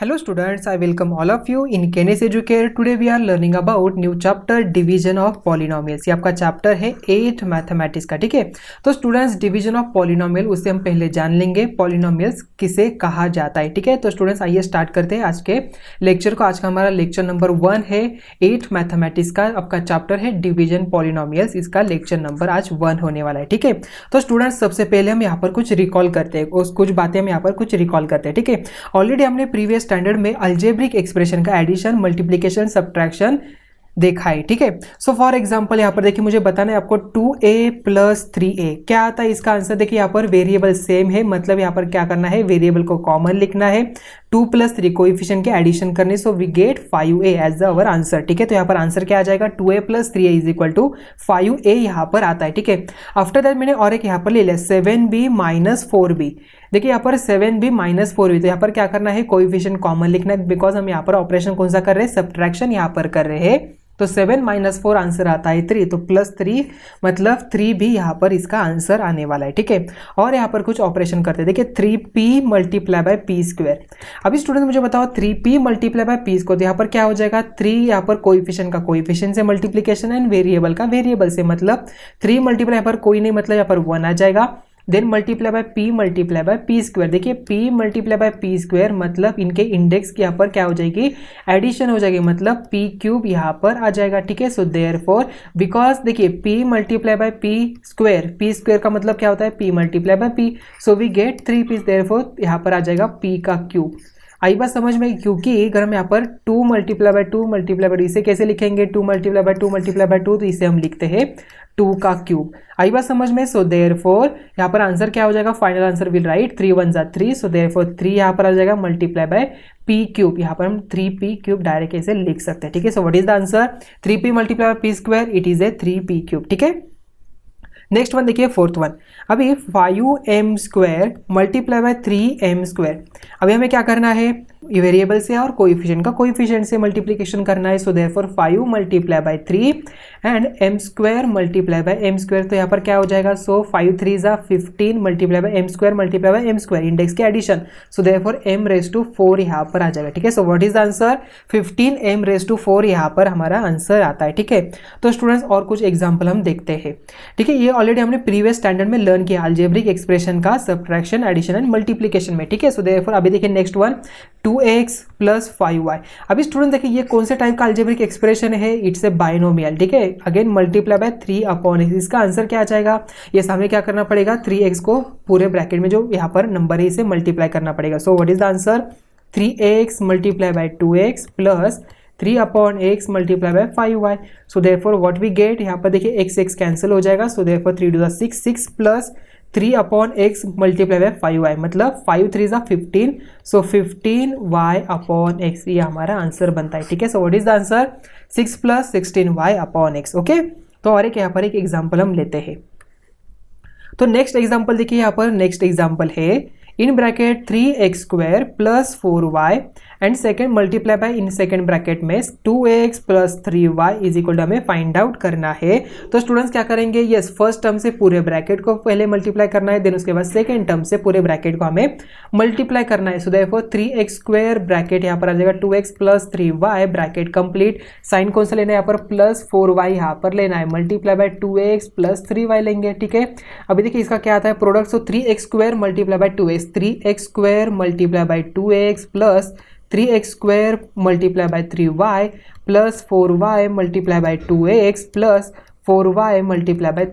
Hello students, I welcome all of you in Kenes Educare. Today we are learning about new chapter division of polynomials. ये आपका chapter है 8 mathematics का, ठीक है। तो students division of polynomial उससे हम पहले जान लेंगे पॉलिनोमियल्स किसे कहा जाता है, ठीक है। तो स्टूडेंट्स आइए स्टार्ट करते हैं आज के लेक्चर को। आज का हमारा लेक्चर नंबर 1 है 8 मैथमेटिक्स का, आपका चैप्टर है डिवीजन पॉलिनोमियल्स। इसका लेक्चर नंबर आज 1 होने वाला है, ठीक है। तो स्टूडेंट्स सबसे पहले हम यहाँ पर कुछ रिकॉल करते हैं, कुछ बातें हम यहाँ पर कुछ रिकॉल करते हैं, ठीक है। ऑलरेडी हमने प्रीवियस स्टैंडर्ड में अलजेब्रिक एक्सप्रेशन का एडिशन, मल्टीप्लिकेशन, सब्ट्रैक्शन देखा है, ठीक है। सो फॉर एग्जांपल यहाँ पर देखिए मुझे बताना है आपको 2a + 3a क्या आता है। इसका आंसर देखिए यहाँ पर वेरिएबल सेम है, मतलब यहाँ पर क्या करना है, वेरिएबल को कॉमन लिखना है, 2 + 3 कोएफिशिएंट के एडिशन करने, so we get 5a as our answer, ठीक है। तो यहाँ पर आंसर क्या आ जाएगा, 2a + 3a = 5a यहाँ पर आता है, ठीक है। आफ्टर दैट मैंने और एक यहाँ पर ले लिया 7b - 4b। देखिए यहाँ पर 7b - 4b, तो यहाँ पर क्या करना है, कोएफिशिएंट कॉमन लिखना है, बिकॉज हम यहाँ पर ऑपरेशन कौन सा कर रहे हैं, सब्ट्रैक्शन यहाँ पर कर रहे हैं। तो 7 - 4 आंसर आता है 3, तो +3 मतलब 3 भी यहाँ पर इसका आंसर आने वाला है, ठीक है। और यहाँ पर कुछ ऑपरेशन करते हैं, देखिए 3p × p²। अभी स्टूडेंट मुझे बताओ 3p × p², तो यहाँ पर क्या हो जाएगा, 3 यहाँ पर कोएफिशिएंट का कोएफिशिएंट से मल्टीप्लिकेशन एंड वेरिएबल का वेरिएबल से, मतलब 3 मल्टीप्लाई यहाँ पर कोई नहीं, मतलब यहाँ पर 1 आ जाएगा। Then multiply by p × p²। देखिए p × p² मतलब इनके इंडेक्स के यहाँ पर क्या हो जाएगी, एडिशन हो जाएगी, मतलब p³ यहाँ पर आ जाएगा, ठीक है। सो देयरफॉर बिकॉज देखिए p × p² का मतलब क्या होता है, p × p, so we get 3p, therefore यहाँ पर आ जाएगा p का क्यूब। आई बात समझ में, क्योंकि अगर हम यहाँ पर 2 × 2 इसे कैसे लिखेंगे, 2 × 2 तो इसे हम लिखते हैं 2 का क्यूब। आई बात समझ में। सो देयरफॉर यहाँ पर आंसर क्या हो जाएगा, final answer will write 3 × 1 = 3, so therefore 3 यहाँ पर आ जाएगा × p³। यहाँ पर हम 3p³ डायरेक्ट ऐसे लिख सकते हैं, ठीक है। सो what is the answer, 3p × p², it is a 3p³, ठीक है। नेक्स्ट वन देखिए, फोर्थ वन, अभी 5m² × 3m²। अभी हमें क्या करना है, वेरिएबल से और कोएफिशिएंट का कोएफिशिएंट से मल्टीप्लिकेशन करना है, so therefore 5 × 3 and m² × m²। तो यहाँ पर क्या हो जाएगा, सो 5 3 = 15 m² m², इंडेक्स के एडिशन, सो देयरफॉर m⁴ यहाँ पर आ जाएगा, ठीक है। सो what is the answer, 15 m⁴ यहाँ पर हमारा आंसर आता है, ठीक है। तो स्टूडेंट्स और कुछ एग्जाम्पल हम देखते हैं, ठीक है। ये ऑलरेडी हमने प्रीवियस स्टैंडर्ड में लर्न किया अलजेब्रिक एक्सप्रेशन का सब्ट्रैक्शन, एडिशन एंड मल्टीप्लिकेशन में, ठीक है। सो देयरफॉर अभी देखिए नेक्स्ट वन 2x + 5y। अभी स्टूडेंट देखिए ये कौन से टाइप का अलजेब्रिक एक्सप्रेशन है, इट्स ए बाइनोमियल, ठीक है। अगेन मल्टीप्लाई बाय 3/x, इसका आंसर क्या आ जाएगा, ये सामने क्या करना पड़ेगा, 3x को पूरे ब्रैकेट में जो यहाँ पर नंबर है इसे मल्टीप्लाई करना पड़ेगा। So what is the answer, 3x × 2x + 3/x × 5y। So therefore what we get, यहाँ पर देखिए x कैंसिल हो जाएगा, सो देयरफॉर 3 × 2 = 6 + 3/x × 5y, मतलब 5 3 = 15, सो 15y/x ये हमारा आंसर बनता है, ठीक है। सो what is the answer, 6 + 16y/x, okay. तो और एक यहाँ पर एक एग्जाम्पल हम लेते हैं। तो नेक्स्ट एग्जाम्पल देखिए, यहाँ पर नेक्स्ट एग्जाम्पल है in bracket 3x² + 4y and second multiply by in second bracket में 2x + 3y = हमें फाइंड आउट करना है। तो स्टूडेंट्स क्या करेंगे, यस फर्स्ट टर्म से पूरे ब्रैकेट को पहले मल्टीप्लाई करना है, देन उसके बाद सेकेंड टर्म से पूरे ब्रैकेट को हमें मल्टीप्लाई करना है। सो देयरफॉर 3x² ब्रैकेट यहाँ पर आ जाएगा 2x + 3y bracket complete, sign कौन सा लेना है यहाँ पर, +4y यहाँ पर लेना है, मल्टीप्लाई बाय 2x + 3y लेंगे, ठीक है। अभी देखिए इसका क्या आता है प्रोडक्ट, सो 3x² × 2x, 3x² × 2x + 3x² × 3y + 4y × 2x + 4y ×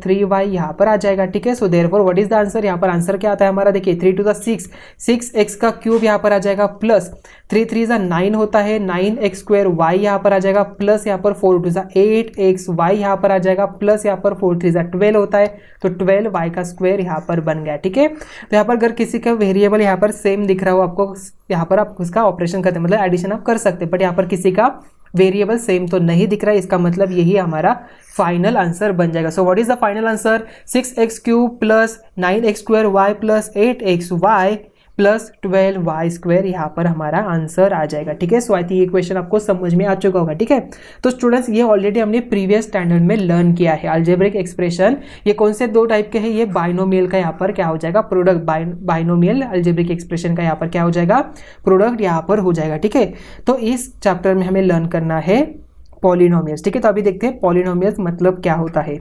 3y यहाँ पर आ जाएगा, ठीक है। So therefore what is the answer, यहाँ पर आंसर क्या आता है हमारा, देखिए 3 × 6 6x का क्यूब यहाँ पर आ जाएगा, प्लस 3 3 = 9 होता है, 9x² y यहाँ पर आ जाएगा, प्लस यहाँ पर 4 2 = 8xy यहाँ पर आ जाएगा, प्लस यहाँ पर 4 3 = 12 होता है, तो 12y² यहाँ पर बन गया, ठीक है। तो यहाँ पर अगर किसी का वेरिएबल यहाँ पर सेम दिख रहा हो आपको, यहाँ पर आप उसका ऑपरेशन करते हैं, मतलब एडिशन आप कर सकते हैं, बट यहाँ पर किसी का वेरिएबल सेम तो नहीं दिख रहा है, इसका मतलब यही हमारा फाइनल आंसर बन जाएगा। सो what is the final answer, 6x³ + 9x² y + 8xy plus 12y² यहाँ पर हमारा आंसर आ जाएगा। ठीक है, सो आई थिंक ये क्वेश्चन आपको समझ में आ चुका होगा। ठीक है, तो स्टूडेंट्स ये ऑलरेडी हमने प्रीवियस स्टैंडर्ड में लर्न किया है। अलजेब्रिक एक्सप्रेशन ये कौन से दो टाइप के हैं, ये बाइनोमियल का यहाँ पर क्या हो जाएगा, प्रोडक्ट। बाइनोमियल अलजेब्रिक एक्सप्रेशन का यहाँ पर क्या हो जाएगा, प्रोडक्ट यहाँ पर हो जाएगा। ठीक है, तो इस चैप्टर में हमें लर्न करना है पॉलिनोमियल्स। ठीक है, तो अभी देखते हैं पॉलिनोमियल्स मतलब क्या होता है।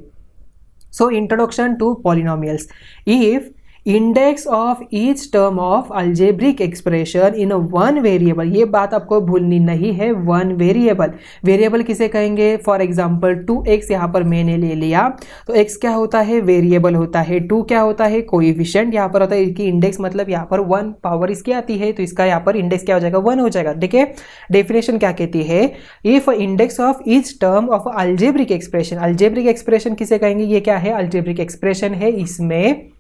So introduction to polynomials. If index of each term of algebraic expression in one variable, ये बात आपको भूलनी नहीं है, वन वेरिएबल। वेरिएबल किसे कहेंगे, फॉर एग्जांपल 2x यहाँ पर मैंने ले लिया, तो x क्या होता है, वेरिएबल होता है। 2 क्या होता है, कोएफिशिएंट यहाँ पर होता है। इसकी इंडेक्स मतलब यहाँ पर 1 पावर इसकी आती है, तो इसका यहाँ पर इंडेक्स क्या हो जाएगा, 1 हो जाएगा। ठीक है, डेफिनेशन क्या कहती है, if index of each term of algebraic expression, algebraic expression किसे कहेंगे, ये क्या है, अलजेब्रिक एक्सप्रेशन है। इसमें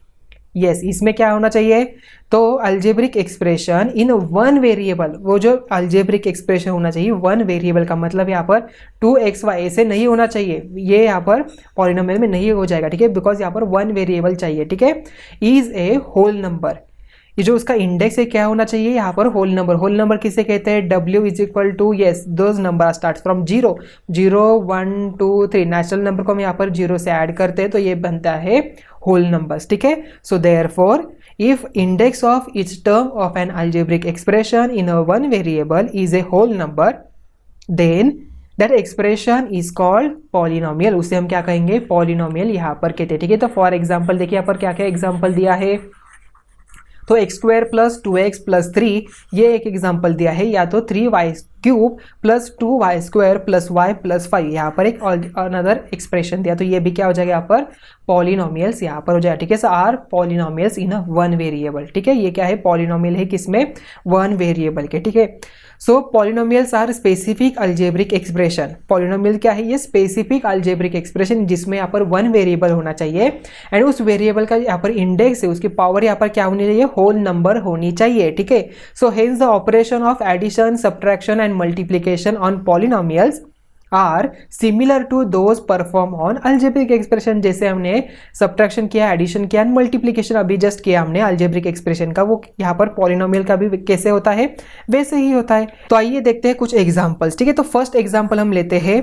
इसमें क्या होना चाहिए, तो algebraic expression in one variable, वो जो अलजेब्रिक एक्सप्रेशन होना चाहिए वन वेरिएबल का मतलब यहाँ पर 2xy ऐसे नहीं होना चाहिए, ये यहाँ पर पॉलिनोमियल में नहीं हो जाएगा। ठीक है, बिकॉज यहाँ पर वन वेरिएबल चाहिए। ठीक है, इज ए होल नंबर, ये जो उसका इंडेक्स है क्या होना चाहिए, यहाँ पर होल नंबर। होल नंबर किसे कहते हैं, W is equal to those number start from 0, 1 2 3, natural number को हम यहाँ पर 0 से ऐड करते हैं, तो ये बनता है होल नंबर्स। ठीक है, so therefore if index of each term of an algebraic expression in a one variable is a whole number, then that expression is called polynomial. उसे हम क्या कहेंगे, पॉलिनोमियल यहाँ पर कहते हैं। ठीक है, तो फॉर एग्जाम्पल देखिए यहाँ पर क्या क्या एग्जाम्पल दिया है, तो x² + 2x + 3 ये एक एग्जाम्पल दिया है, या तो 3y³ + 2y² + y + 5 यहाँ पर एक अनदर एक्सप्रेशन दिया, तो ये भी क्या हो जाएगा यहाँ पर पॉलिनोमियल्स यहाँ पर हो जाएगा। ठीक है, so are polynomials in one variable. ठीक है, ये क्या है, पॉलिनोमियल है किसमें, वन वेरिएबल के। ठीक है, so polynomials are specific algebraic expression. Polynomial क्या है, ये स्पेसिफिक अलजेब्रिक एक्सप्रेशन जिसमें यहाँ पर वन वेरिएबल होना चाहिए, एंड उस वेरिएबल का यहाँ पर इंडेक्स है, उसकी पावर यहाँ पर क्या होनी चाहिए, होल नंबर होनी चाहिए। ठीक है, so hence the operation of addition, subtraction and multiplication on polynomials are similar to those perform on algebraic expression. जैसे हमने सब्ट्रैक्शन किया, एडिशन किया, मल्टीप्लिकेशन अभी जस्ट किया हमने अलजेब्रिक एक्सप्रेशन का, वो यहाँ पर पॉलिनोमियल का भी कैसे होता है, वैसे ही होता है। तो आइए देखते हैं कुछ एग्जांपल्स। ठीक है, तो फर्स्ट एग्जांपल हम लेते हैं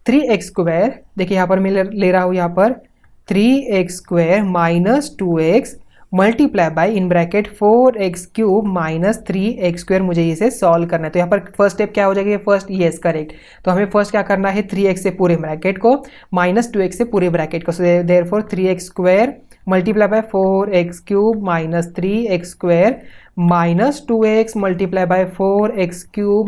3x²। देखिए यहाँ पर मैं ले रहा हूँ यहाँ पर 3x² - 2x multiply bye in bracket 4x³ - 3x², मुझे इसे सॉल्व करना है। तो यहाँ पर फर्स्ट स्टेप क्या हो जाएगी, फर्स्ट यस करेक्ट, तो हमें फर्स्ट क्या करना है, 3x से पूरे ब्रैकेट को माइनस 2x से पूरे ब्रैकेट को, so therefore 3x² multiply by 4x³ - 3x² minus 2x multiply by 4x³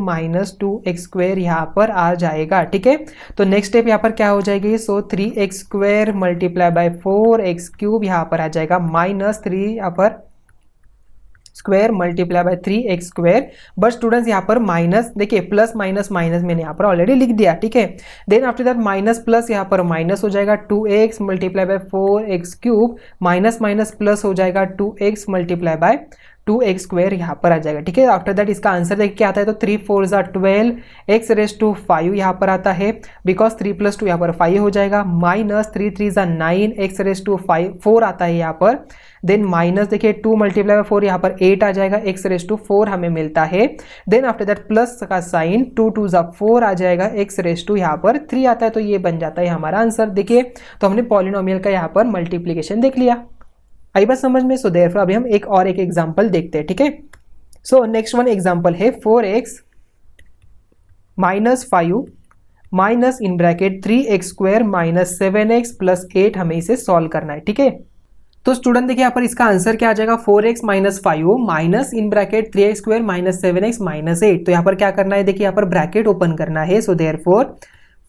- 2x² यहाँ पर आ जाएगा। ठीक है, तो नेक्स्ट स्टेप यहाँ पर क्या हो जाएगी, सो 3x² मल्टीप्लाई बाय 4x³ यहाँ पर आ जाएगा माइनस 3 यहाँ पर square multiply by 3x²। But students यहाँ पर माइनस, देखिए प्लस माइनस माइनस मैंने यहाँ पर ऑलरेडी लिख दिया। ठीक है, then after that minus plus यहाँ पर माइनस हो जाएगा 2x multiply by 4x³ minus minus plus हो जाएगा 2x मल्टीप्लाई बाय 2x² यहाँ पर आ जाएगा। ठीक है, आफ्टर दैट इसका आंसर देखिए क्या आता है, तो 3 4 12 x⁻5 यहाँ पर आता है, बिकॉज 3 + 2 यहाँ पर 5 हो जाएगा, माइनस 3 3 9 x⁻4 आता है यहाँ पर, देन माइनस देखिए 2 मल्टीप्लाई बाय 4 यहाँ पर 8 आ जाएगा, x⁻4 हमें मिलता है, देन आफ्टर दैट प्लस का साइन 2 2 4 आ जाएगा, x⁻, यहाँ पर 3 आता है, तो ये बन जाता है हमारा आंसर। देखिए तो हमने पॉलिनोमियल का यहाँ पर मल्टीप्लीकेशन देख लिया, आई बात समझ में। सो देयरफॉर अभी हम एक और एक एग्जांपल देखते हैं। ठीक है, सो नेक्स्ट वन एग्जांपल है 4x - 5 minus in bracket 3x² - 7x + 8 हमें इसे सॉल्व करना है। ठीक है, तो स्टूडेंट देखिए यहाँ पर इसका आंसर क्या आ जाएगा, 4x - 5 minus in bracket 3x² - 7x - 8। तो यहाँ पर क्या करना है, देखिए यहाँ पर ब्रैकेट ओपन करना है, so therefore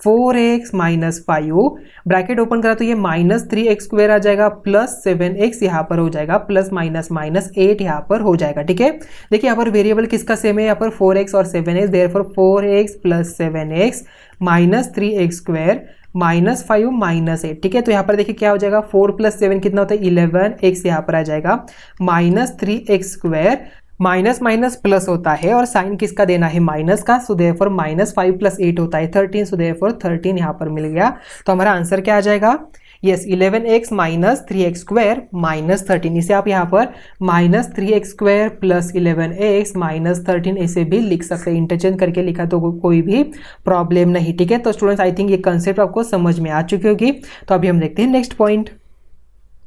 4x - 5 bracket open करा तो ये माइनस 3x² आ जाएगा प्लस 7x यहाँ पर हो जाएगा, प्लस माइनस माइनस 8 यहाँ पर हो जाएगा। ठीक है, देखिए यहाँ पर वेरिएबल किसका सेम है, यहाँ पर 4x और 7x, therefore 4x + 7x minus 3x² minus 5 minus 8। ठीक है, तो यहाँ पर देखिए क्या हो जाएगा, 4 + 7 कितना होता है 11x यहाँ पर आ जाएगा, minus 3x², minus minus plus होता है और साइन किसका देना है, माइनस का, सो देयरफॉर -5 + 8 होता है 13, सो देयरफॉर 13 यहाँ पर मिल गया। तो हमारा आंसर क्या आ जाएगा, yes 11x minus 3x square minus 13, इसे आप यहाँ पर minus 3x square plus 11x minus 13 ऐसे भी लिख सकते हैं। इंटरचेंज करके लिखा तो कोई भी प्रॉब्लम नहीं, ठीक है। तो स्टूडेंट्स आई थिंक ये कंसेप्ट आपको समझ में आ चुकी होगी। तो अभी हम देखते हैं नेक्स्ट पॉइंट।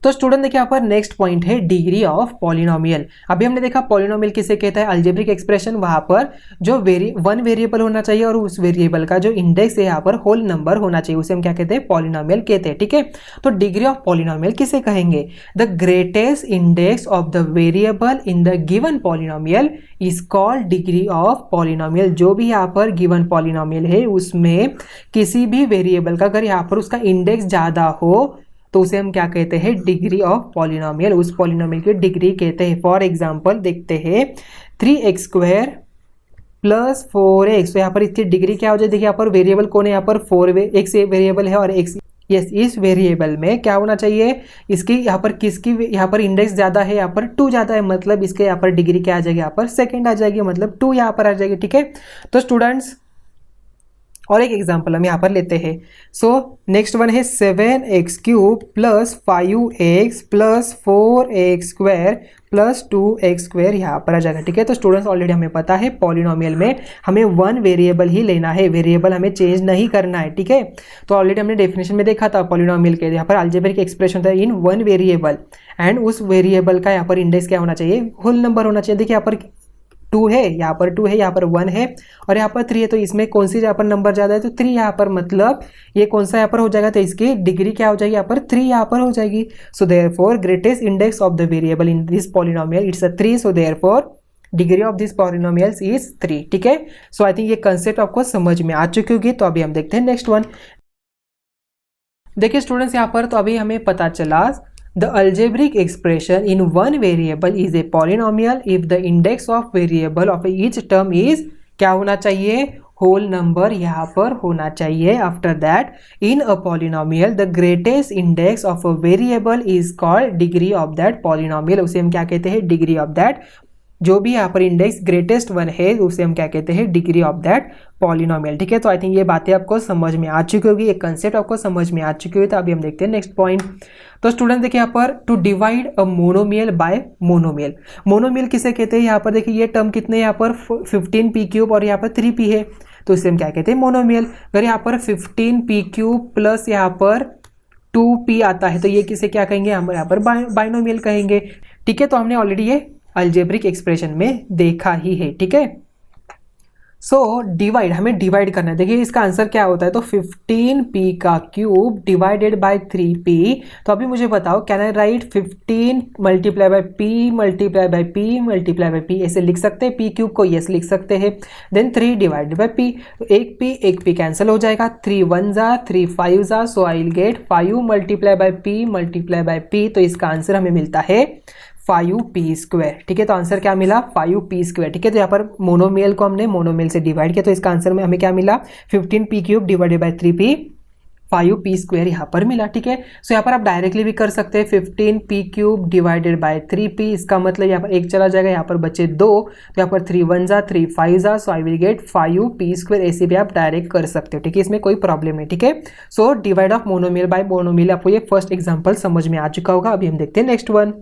तो स्टूडेंट देखिए यहाँ पर नेक्स्ट पॉइंट है डिग्री ऑफ पॉलिनोमियल। अभी हमने देखा पॉलिनोमियल किसे कहता है, अलजेब्रिक एक्सप्रेशन, वहां पर जो वन वेरिएबल होना चाहिए और उस वेरिएबल का जो इंडेक्स है यहाँ पर होल नंबर होना चाहिए, उसे हम क्या कहते हैं, पॉलिनोमियल कहते हैं, ठीक है। तो डिग्री ऑफ पॉलिनोमियल किसे कहेंगे, the greatest index of the variable in the given polynomial is called degree of polynomial. जो भी यहाँ पर गिवन पॉलिनोमियल है उसमें किसी भी वेरिएबल का अगर यहाँ पर उसका इंडेक्स ज्यादा हो तो उसे हम क्या कहते हैं, डिग्री ऑफ पॉलिनोमियल, उस पॉलिनोमियल की डिग्री कहते हैं। फॉर एग्जांपल देखते हैं 3x स्क्वायर प्लस 4x, तो यहाँ पर इसकी डिग्री क्या हो जाए, देखिए यहाँ पर वेरिएबल कौन है, यहाँ पर 4x वेरिएबल है और x, यस इस वेरिएबल में क्या होना चाहिए, इसकी यहाँ पर किसकी यहाँ पर इंडेक्स ज्यादा है, यहाँ पर 2 ज्यादा है, मतलब इसके यहाँ पर डिग्री क्या आ जाएगी, यहाँ पर सेकेंड आ जाएगी, मतलब 2 यहाँ पर आ जाएगी, ठीक है। तो स्टूडेंट्स और एक एग्जांपल हम यहाँ पर लेते हैं। सो नेक्स्ट वन है 7x cube plus 5x plus 4x square plus 2x square यहाँ पर आ जाएगा, ठीक है। तो स्टूडेंट्स ऑलरेडी हमें पता है पॉलिनोमियल में हमें वन वेरिएबल ही लेना है, वेरिएबल हमें चेंज नहीं करना है, ठीक है। तो ऑलरेडी हमने डेफिनेशन में देखा था पॉलिनोमियल के, यहाँ पर अलजेब्रिक एक्सप्रेशन था इन वन वेरिएबल एंड उस वेरिएबल का यहाँ पर इंडेक्स क्या होना चाहिए, होल नंबर होना चाहिए। देखिए यहाँ पर 2 है, यहाँ पर 2 है, यहाँ पर 1 है और यहाँ पर 3 है, तो इसमें कौन सी यहाँ पर नंबर ज़्यादा है, तो 3 यहाँ पर, मतलब ये कौन सा यहाँ पर हो जाएगा, तो इसकी डिग्री क्या हो जाएगी, यहाँ पर 3 यहाँ पर हो जाएगी। So therefore greatest index of the variable in this polynomial it's 3, so therefore degree of this polynomials is 3, ठीक है। सो आई थिंक ये कंसेप्ट आपको समझ में आ चुकी होगी। तो अभी हम देखते हैं नेक्स्ट वन। देखिए स्टूडेंट्स यहाँ पर तो अभी हमें पता चला the algebraic expression in one variable is a polynomial if the index of variable of each term is क्या होना चाहिए, होल नंबर यहाँ पर होना चाहिए। After that in a polynomial the greatest index of a variable is called degree of that polynomial, उसे हम क्या कहते हैं, डिग्री ऑफ दैट, जो भी यहाँ पर इंडेक्स ग्रेटेस्ट वन है उसे हम क्या कहते हैं, डिग्री ऑफ दैट पॉलिनोमियल, ठीक है। तो आई थिंक ये बातें आपको समझ में आ चुकी होगी, ये कंसेप्ट आपको समझ में आ चुकी हुई। तो अभी हम देखते हैं नेक्स्ट पॉइंट। तो स्टूडेंट देखिए यहाँ पर to divide a monomial by monomial, monomial किसे कहते हैं, यहाँ पर देखिए ये टर्म कितने, यहाँ पर 15p³ और यहाँ पर 3p है, तो इसे हम क्या कहते हैं, मोनोमियल। अगर यहाँ पर 15p³ प्लस यहाँ पर 2p आता है तो ये किसे क्या कहेंगे, हम यहाँ पर बाइनोमियल कहेंगे, ठीक है। तो हमने ऑलरेडी ये अलजेब्रिक एक्सप्रेशन में देखा ही है, ठीक है। सो डिवाइड, हमें डिवाइड करना है। देखिए इसका आंसर क्या होता है, तो 15p³ डिवाइडेड बाय 3p। तो अभी मुझे बताओ, can I right 15 multiply by p multiply by p multiply by p, ऐसे लिख सकते हैं p³ को, यस लिख सकते हैं। देन 3 डिवाइडेड बाय p, तो एक p कैंसिल हो जाएगा, 3 1 जा 3 5 जा, so I will get 5 multiply by p multiply by p। तो इसका आंसर हमें मिलता है 5p², ठीक है। तो आंसर क्या मिला, 5p², ठीक है। तो यहाँ पर मोनोमियल को हमने मोनोमियल से डिवाइड किया, तो इसका आंसर में हमें क्या मिला, 15p³ divided by 3p, 5p² यहाँ पर मिला, ठीक है। सो यहाँ पर आप डायरेक्टली भी कर सकते हैं, 15p³ डिवाइडेड बाय 3p, इसका मतलब यहाँ पर एक चला जाएगा, यहाँ पर बचे 2, तो यहाँ पर 3 1 जा 3 5 जा, so I will gate 5p², ऐसे भी आप डायरेक्ट कर सकते हो, ठीक है, इसमें कोई प्रॉब्लम नहीं, ठीक है। So divide of monomial by monomial, आपको ये फर्स्ट एग्जाम्पल समझ में आ चुका होगा। अभी हम देखते हैं नेक्स्ट वन।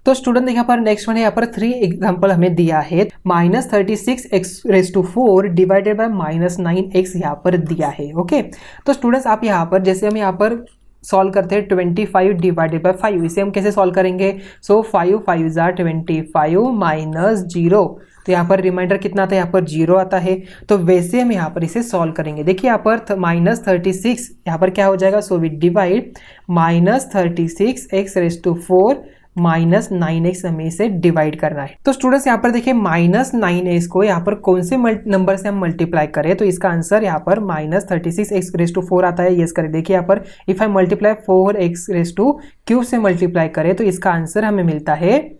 तो स्टूडेंट यहाँ पर नेक्स्ट वन है, यहाँ पर 3 एग्जाम्पल हमें दिया है, -36x⁴ डिवाइडेड बाय -9x यहाँ पर दिया है, ओके। तो स्टूडेंट्स आप यहाँ पर जैसे हम यहाँ पर सॉल्व करते हैं 25 डिवाइडेड बाय 5, इसे हम कैसे सॉल्व करेंगे, सो 5 5 जा 25 माइनस 0, तो यहाँ पर रिमाइंडर कितना था, यहाँ पर 0 आता है। तो वैसे हम यहाँ पर इसे सॉल्व करेंगे। देखिए यहाँ पर -36 यहाँ पर क्या हो जाएगा, so we divide -36x⁴ -9x हमें इसे डिवाइड करना है। तो स्टूडेंट्स यहाँ पर देखिए -9x को यहाँ पर कौन से नंबर से हम मल्टीप्लाई करें, तो इसका आंसर यहाँ पर -36x⁴ आता है, यस करें। देखिए यहाँ पर इफ आई मल्टीप्लाई 4x³ से मल्टीप्लाई करें तो इसका आंसर हमें मिलता है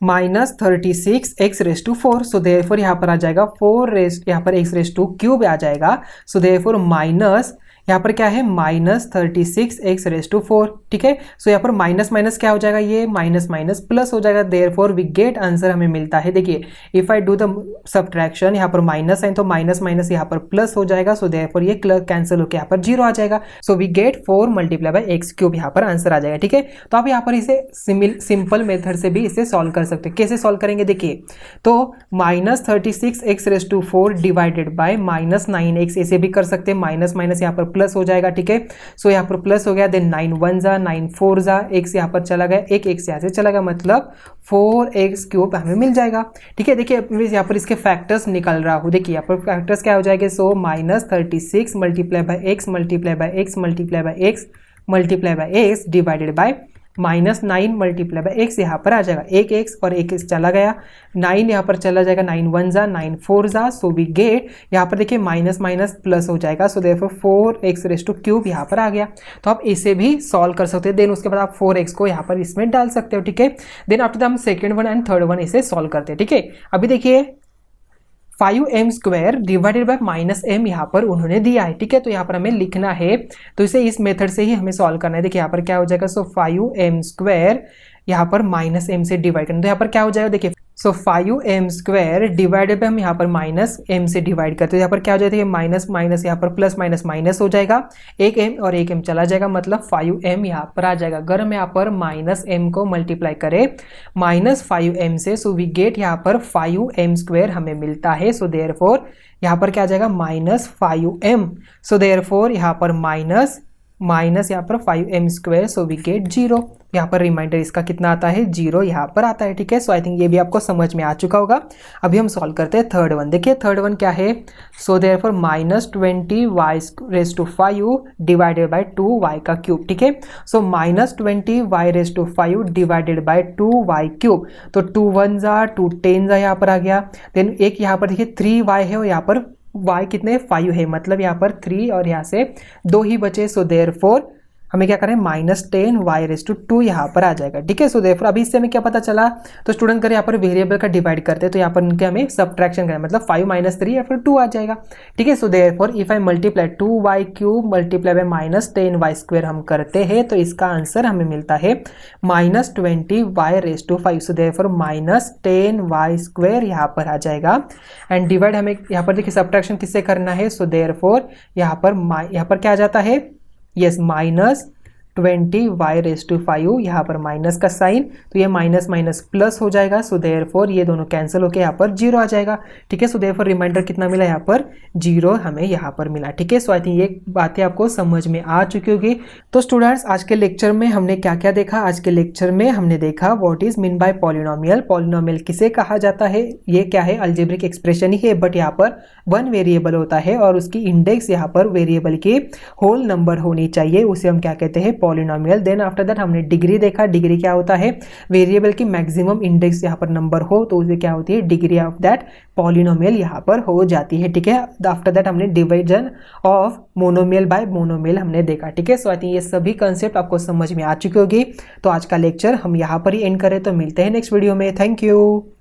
-36x⁴, सो देयरफॉर यहाँ पर आ जाएगा 4 यहाँ पर x⁴ आ जाएगा, सो देयरफॉर माइनस यहाँ पर क्या है -36x⁴, ठीक है। सो यहाँ पर माइनस माइनस क्या हो जाएगा, ये माइनस माइनस प्लस हो जाएगा, देयरफॉर वी गेट आंसर हमें मिलता है। देखिए if I do the subtraction, यहाँ पर माइनस है तो माइनस माइनस यहाँ पर प्लस हो जाएगा, सो देयरफॉर ये कैंसिल होकर यहाँ पर 0 आ जाएगा। सो वी गेट 4 × x³ यहाँ पर आंसर आ जाएगा, ठीक है। तो आप यहाँ पर इसे सिंपल मेथड से भी इसे सॉल्व कर सकते हैं। कैसे सॉल्व करेंगे, देखिए तो -36x⁴ डिवाइडेड बाय -9x, ऐसे भी कर सकते हैं, माइनस माइनस यहाँ पर प्लस हो जाएगा, ठीक है। सो यहाँ पर प्लस हो गया, देन 9 1 जा 9 4 जा, x यहाँ पर चला गया, एक x यहाँ से चला गया, मतलब 4x³ हमें मिल जाएगा, ठीक है। देखिए यहाँ पर इसके फैक्टर्स निकल रहा हूँ, देखिए यहाँ पर फैक्टर्स क्या हो जाएंगे, सो -36 × x × x × x x divided by -9 × x यहाँ पर आ जाएगा, एक x और एक x चला गया, 9 यहाँ पर चला जाएगा, 9 1 जा 9 4 जा, सो वी गेट यहाँ पर देखिए माइनस माइनस प्लस हो जाएगा, सो देयरफॉर 4x³ यहाँ पर आ गया। तो आप इसे भी सॉल्व कर सकते हैं, देन उसके बाद आप 4x को यहाँ पर इसमें डाल सकते हो, ठीक है। देन आफ्टर दैट हम second one and third one इसे सॉल्व करते हैं, ठीक है। अभी देखिए 5m² डिवाइडेड बाय -m यहाँ पर उन्होंने दिया है, ठीक है। तो यहाँ पर हमें लिखना है, तो इसे इस मेथड से ही हमें सॉल्व करना है। देखिए यहाँ पर क्या हो जाएगा, सो 5m² यहाँ पर -m से डिवाइड करना, तो यहाँ पर क्या हो जाएगा, देखिए सो 5m² डिवाइडेड बाय हम यहाँ पर -m से डिवाइड करते हैं, यहाँ पर क्या हो जाएगा, देखिए माइनस माइनस यहाँ पर प्लस माइनस माइनस हो जाएगा, एक m और एक m चला जाएगा, मतलब 5m यहाँ पर आ जाएगा। अगर हम यहाँ पर -m को मल्टीप्लाई करें -5m से, सो वी गेट यहाँ पर 5m² हमें मिलता है, सो देयरफॉर यहाँ पर क्या आ जाएगा -5m, सो देयरफॉर यहाँ पर माइनस यहाँ पर 5m², सो वी गेट 0, यहाँ पर रिमाइंडर इसका कितना आता है, 0 यहाँ पर आता है, ठीक है। सो आई थिंक ये भी आपको समझ में आ चुका होगा। अभी हम सॉल्व करते हैं थर्ड वन। देखिए थर्ड वन क्या है, so therefore -20y⁵ divided by 2y³, ठीक है। सो -20y⁵ डिवाइडेड बाय 2y³, तो 2 1 जा 2 10 जा यहाँ पर आ गया, देन एक यहाँ पर देखिए 3y है और यहाँ पर y कितने 5 है, मतलब यहाँ पर 3 और यहाँ से 2 ही बचे, सो देयरफॉर हमें क्या करें -10y⁵ यहाँ पर आ जाएगा, ठीक है। सो देयरफॉर अभी इससे हमें क्या पता चला, तो स्टूडेंट करें यहाँ पर वेरिएबल का डिवाइड करते हैं, तो यहाँ पर उनके हमें सब्ट्रैक्शन करें, मतलब 5 - 3 या फिर 2 आ जाएगा, ठीक है। So therefore if I multiply 2y³ multiply by -10y² हम करते हैं, तो इसका आंसर हमें मिलता है -20y⁵ सो देयरफॉर -10y² यहाँ पर आ जाएगा। एंड डिवाइड हमें यहाँ पर देखिए सब्ट्रैक्शन किससे करना है, सो देयरफॉर यहाँ पर क्या आ जाता है, यस -20y⁵ यहाँ पर माइनस का साइन, तो ये माइनस माइनस प्लस हो जाएगा, सो देयरफॉर ये दोनों कैंसिल होकर यहाँ पर 0 आ जाएगा, ठीक है। सो देयरफॉर रिमाइंडर कितना मिला, यहाँ पर 0 हमें यहाँ पर मिला, ठीक है। सो आई थिंक ये बातें आपको समझ में आ चुकी होगी। तो स्टूडेंट्स आज के लेक्चर में हमने क्या क्या देखा, आज के लेक्चर में हमने देखा what is mean by polynomial, polynomial किसे कहा जाता है, ये क्या है अलजेब्रिक एक्सप्रेशन ही है, बट यहाँ पर 1 वेरिएबल होता है और उसकी इंडेक्स यहाँ पर वेरिएबल की होल नंबर होनी चाहिए, उसे हम क्या कहते हैं पॉलिनोमियल। देन आफ्टर दैट हमने डिग्री देखा, डिग्री क्या होता है, वेरिएबल की मैक्सिमम इंडेक्स यहाँ पर नंबर हो तो उसे क्या होती है, डिग्री ऑफ दैट पॉलिनोमियल यहाँ पर हो जाती है, ठीक है। आफ्टर दैट हमने division of monomial by monomial हमने देखा, ठीक है। सो आई थिंक ये सभी कंसेप्ट आपको समझ में आ चुकी होगी। तो आज का लेक्चर हम यहाँ पर ही एंड करें, तो मिलते हैं नेक्स्ट वीडियो में। Thank you.